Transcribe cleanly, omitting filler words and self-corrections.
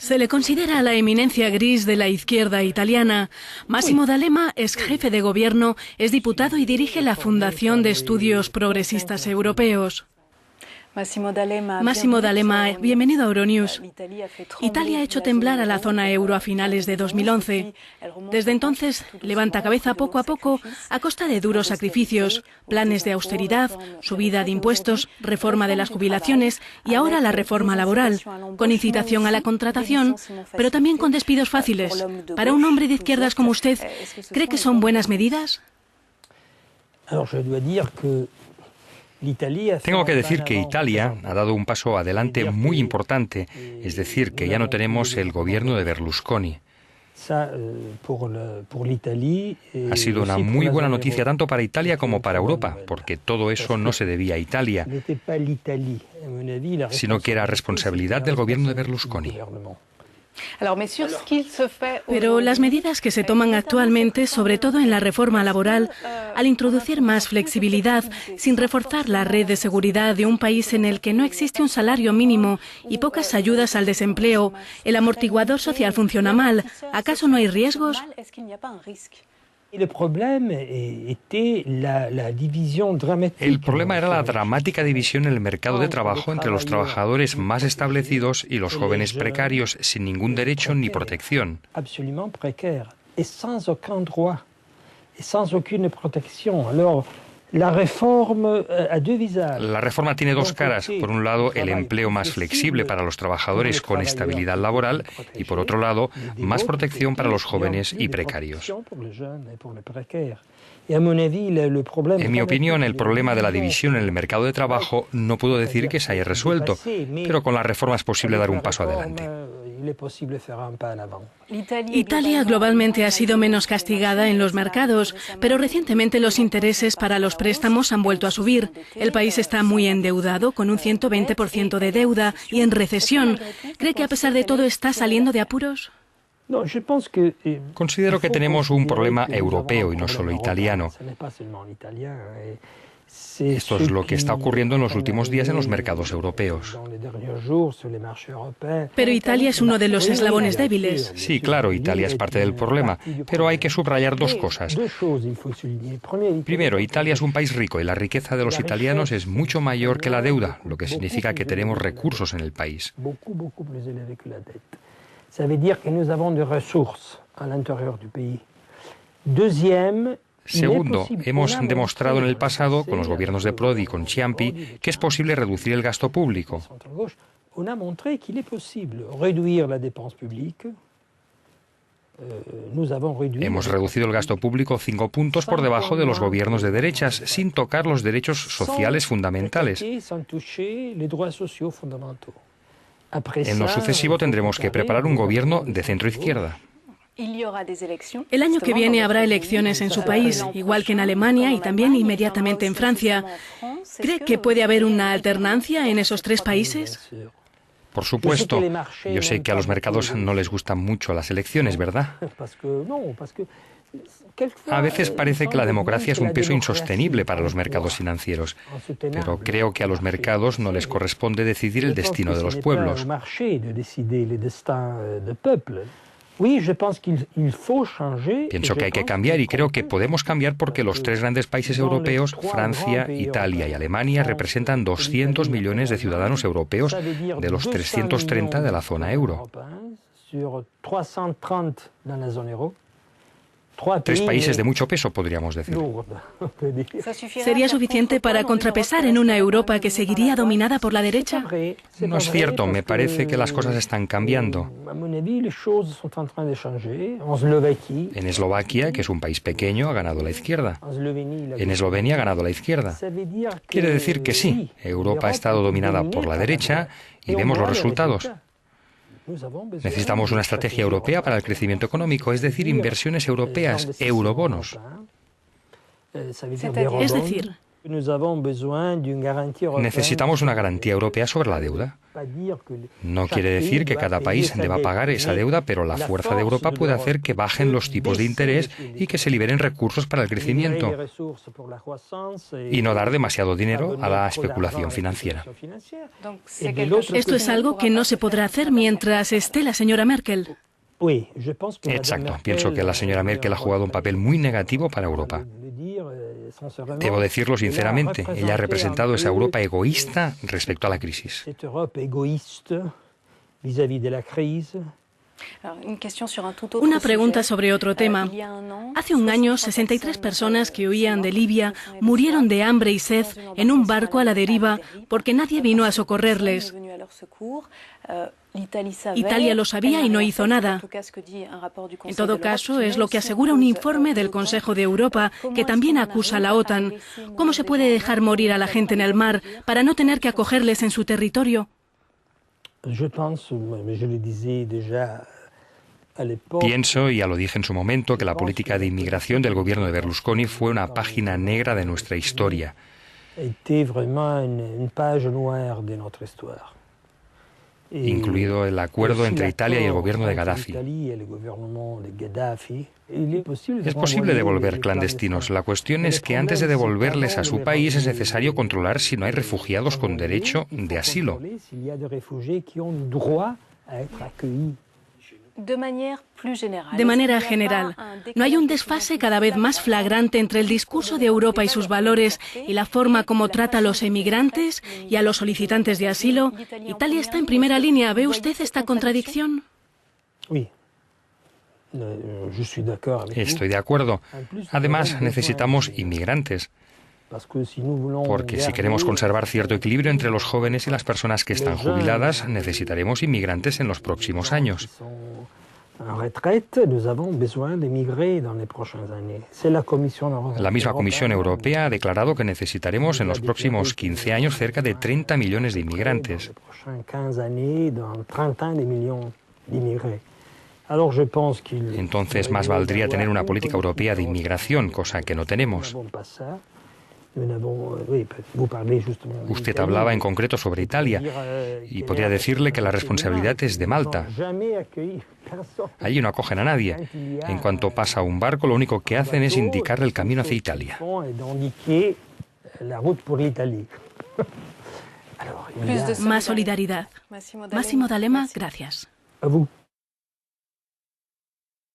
Se le considera la eminencia gris de la izquierda italiana. Massimo D'Alema es jefe de gobierno, es diputado y dirige la Fundación de Estudios Progresistas Europeos. Massimo D'Alema, bienvenido a Euronews. Italia ha hecho temblar a la zona euro a finales de 2011. Desde entonces, levanta cabeza poco a poco a costa de duros sacrificios, planes de austeridad, subida de impuestos, reforma de las jubilaciones y ahora la reforma laboral, con incitación a la contratación, pero también con despidos fáciles. Para un hombre de izquierdas como usted, ¿cree que son buenas medidas? Tengo que decir que Italia ha dado un paso adelante muy importante, es decir, que ya no tenemos el gobierno de Berlusconi. Ha sido una muy buena noticia tanto para Italia como para Europa, porque todo eso no se debía a Italia, sino que era responsabilidad del gobierno de Berlusconi. Pero las medidas que se toman actualmente, sobre todo en la reforma laboral, al introducir más flexibilidad, sin reforzar la red de seguridad de un país en el que no existe un salario mínimo y pocas ayudas al desempleo, el amortiguador social funciona mal. ¿Acaso no hay riesgos? El problema era la dramática división en el mercado de trabajo entre los trabajadores más establecidos y los jóvenes precarios sin ningún derecho ni protección. La reforma tiene dos caras. Por un lado, el empleo más flexible para los trabajadores con estabilidad laboral y, por otro lado, más protección para los jóvenes y precarios. En mi opinión, el problema de la división en el mercado de trabajo no puedo decir que se haya resuelto, pero con la reforma es posible dar un paso adelante. Italia globalmente ha sido menos castigada en los mercados, pero recientemente los intereses para los préstamos han vuelto a subir. El país está muy endeudado, con un 120% de deuda y en recesión. ¿Cree que a pesar de todo está saliendo de apuros? Considero que tenemos un problema europeo y no solo italiano. Esto es lo que está ocurriendo en los últimos días en los mercados europeos. Pero Italia es uno de los eslabones débiles. Sí, claro, Italia es parte del problema, pero hay que subrayar dos cosas. Primero, Italia es un país rico y la riqueza de los italianos es mucho mayor que la deuda, lo que significa que tenemos recursos en el país. Segundo, hemos demostrado en el pasado, con los gobiernos de Prodi y con Ciampi, que es posible reducir el gasto público. Hemos reducido el gasto público 5 puntos por debajo de los gobiernos de derechas, sin tocar los derechos sociales fundamentales. En lo sucesivo tendremos que preparar un gobierno de centro-izquierda. El año que viene habrá elecciones en su país, igual que en Alemania y también inmediatamente en Francia. ¿Cree que puede haber una alternancia en esos tres países? Por supuesto. Yo sé que a los mercados no les gustan mucho las elecciones, ¿verdad? A veces parece que la democracia es un peso insostenible para los mercados financieros, pero creo que a los mercados no les corresponde decidir el destino de los pueblos. Pienso que hay que cambiar y creo que podemos cambiar porque los tres grandes países europeos, Francia, Italia y Alemania, representan 200 millones de ciudadanos europeos de los 330 de la zona euro. Tres países de mucho peso, podríamos decir. ¿Sería suficiente para contrapesar en una Europa que seguiría dominada por la derecha? No es cierto, me parece que las cosas están cambiando. En Eslovaquia, que es un país pequeño, ha ganado la izquierda. En Eslovenia ha ganado la izquierda. Quiere decir que sí, Europa ha estado dominada por la derecha y vemos los resultados. Necesitamos una estrategia europea para el crecimiento económico, es decir, inversiones europeas, eurobonos. Es decir, Necesitamos una garantía europea sobre la deuda. No quiere decir que cada país deba pagar esa deuda, pero la fuerza de Europa puede hacer que bajen los tipos de interés y que se liberen recursos para el crecimiento y no dar demasiado dinero a la especulación financiera. Esto es algo que no se podrá hacer mientras esté la señora Merkel. Exacto. Pienso que la señora Merkel ha jugado un papel muy negativo para Europa. Debo decirlo sinceramente, ella ha representado esa Europa egoísta respecto a la crisis. Una pregunta sobre otro tema. Hace un año, 63 personas que huían de Libia murieron de hambre y sed en un barco a la deriva porque nadie vino a socorrerles. Italia lo sabía y no hizo nada. En todo caso, es lo que asegura un informe del Consejo de Europa, que también acusa a la OTAN. ¿Cómo se puede dejar morir a la gente en el mar para no tener que acogerles en su territorio? Pienso, y ya lo dije en su momento, que la política de inmigración del gobierno de Berlusconi fue una página negra de nuestra historia. Incluido el acuerdo entre Italia y el gobierno de Gaddafi. Es posible devolver clandestinos. La cuestión es que antes de devolverles a su país es necesario controlar si no hay refugiados con derecho de asilo. De manera general, ¿no hay un desfase cada vez más flagrante entre el discurso de Europa y sus valores y la forma como trata a los emigrantes y a los solicitantes de asilo? Italia está en primera línea. ¿Ve usted esta contradicción? Estoy de acuerdo. Además, necesitamos inmigrantes. Porque si queremos conservar cierto equilibrio entre los jóvenes y las personas que están jubiladas, necesitaremos inmigrantes en los próximos años. La misma Comisión Europea ha declarado que necesitaremos en los próximos 15 años cerca de 30 millones de inmigrantes. Entonces, más valdría tener una política europea de inmigración, cosa que no tenemos. Usted hablaba en concreto sobre Italia y podría decirle que la responsabilidad es de Malta. Allí no acogen a nadie. En cuanto pasa un barco, lo único que hacen es indicarle el camino hacia Italia. Más solidaridad. Massimo D'Alema, gracias. A vous.